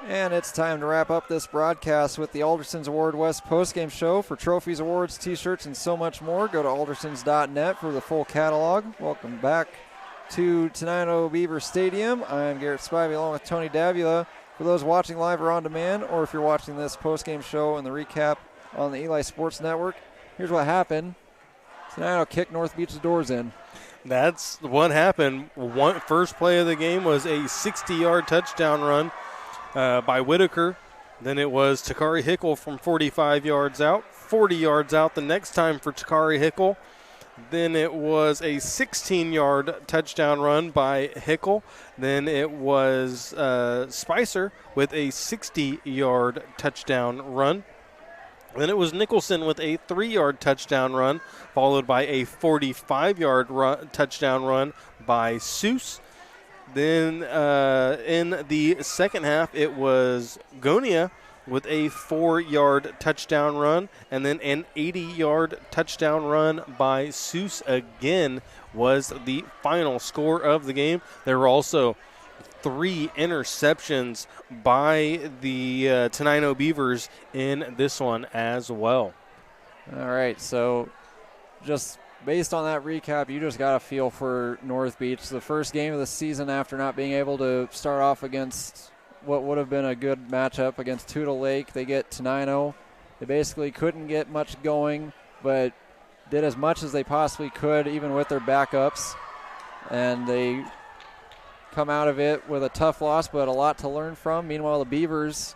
And it's time to wrap up this broadcast with the Aldersons Award West postgame show. For trophies, awards, t-shirts, and so much more, go to aldersons.net for the full catalog. Welcome back to Tenino Beaver Stadium. I'm Garrett Spivey along with Tony Davila. For those watching live or on demand, or if you're watching this postgame show and the recap on the Eli Sports Network, here's what happened. Tenino kicked North Beach's doors in. That's what happened. First play of the game was a 60-yard touchdown run by Whitaker. Then it was Takari Hickle from 45 yards out, 40 yards out the next time for Takari Hickle. Then it was a 16-yard touchdown run by Hickle. Then it was Spicer with a 60-yard touchdown run. Then it was Nicholson with a 3-yard touchdown run, followed by a 45-yard touchdown run by Seuss. Then in the second half, it was Gonia with a 4-yard touchdown run, and then an 80-yard touchdown run by Seuss again was the final score of the game. There were also 3 interceptions by the Tenino Beavers in this one as well. All right, so just based on that recap, you just got a feel for North Beach. The first game of the season after not being able to start off against what would have been a good matchup against Tootle Lake. They get Tenino. They basically couldn't get much going, but did as much as they possibly could, even with their backups. And they come out of it with a tough loss, but a lot to learn from. Meanwhile, the Beavers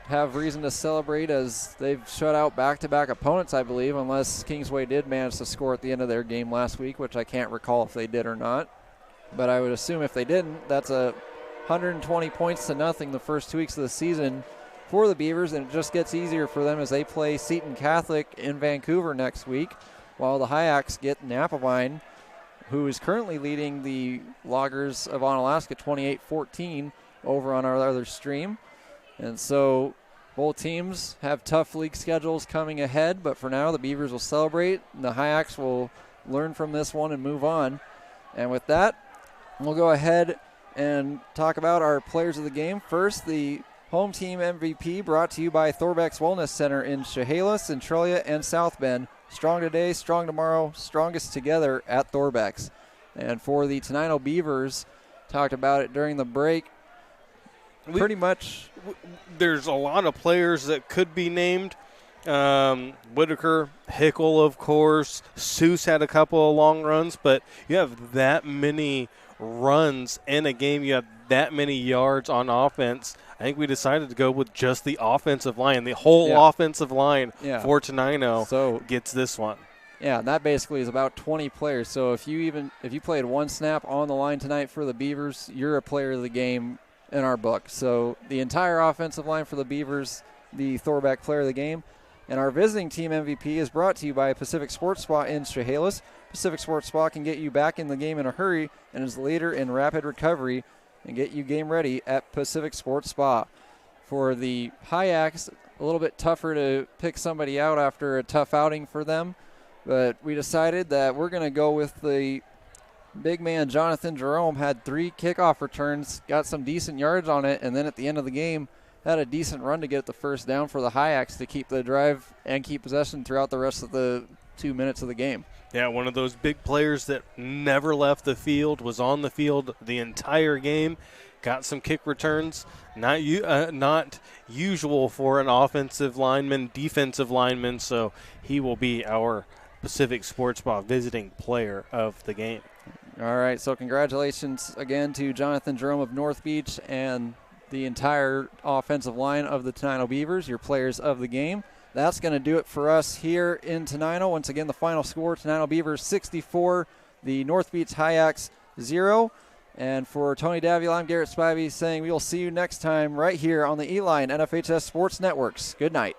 have reason to celebrate as they've shut out back-to-back opponents, I believe, unless Kingsway did manage to score at the end of their game last week, which I can't recall if they did or not. But I would assume if they didn't, that's a 120 points to nothing the first 2 weeks of the season for the Beavers, and it just gets easier for them as they play Seton Catholic in Vancouver next week, while the Hyaks get Napavine, who is currently leading the Loggers of Onalaska 28-14 over on our other stream. And so both teams have tough league schedules coming ahead, but for now the Beavers will celebrate, and the Hyaks will learn from this one and move on. And with that, we'll go ahead and talk about our players of the game. First, the home team MVP brought to you by Thorbeck's Wellness Center in Chehalis, Centralia, and South Bend. Strong today, strong tomorrow, strongest together at Thorbeck's. And for the Tenino Beavers, talked about it during the break, pretty much. There's a lot of players that could be named. Whitaker, Hickle, of course. Seuss had a couple of long runs, but you have that many runs in a game. You have that many yards on offense. I think we decided to go with just the offensive line. The whole offensive line for Tenino gets this one. Yeah, and that basically is about 20 players. So if you played one snap on the line tonight for the Beavers, you're a player of the game in our book. So the entire offensive line for the Beavers, the Thorbeck player of the game. And our visiting team MVP is brought to you by Pacific Sports Spa in Chehalis. Pacific Sports Spa can get you back in the game in a hurry and is the leader in rapid recovery and get you game ready at Pacific Sports Spa. For the Hyaks, a little bit tougher to pick somebody out after a tough outing for them, but we decided that we're going to go with the big man Jonathan Jerome. Had 3 kickoff returns, got some decent yards on it, and then at the end of the game had a decent run to get the first down for the Hyaks to keep the drive and keep possession throughout the rest of the 2 minutes of the game. Yeah, one of those big players that never left the field, was on the field the entire game, got some kick returns. Not usual for an offensive lineman, defensive lineman, so he will be our Pacific Sports Spa visiting player of the game. All right, so congratulations again to Jonathan Jerome of North Beach and the entire offensive line of the Tenino Beavers, your players of the game. That's going to do it for us here in Tenino. Once again, the final score, Tenino Beavers 64, the North Beach Hyaks 0. And for Tony Davila, I'm Garrett Spivey saying we will see you next time right here on the E-Line NFHS Sports Networks. Good night.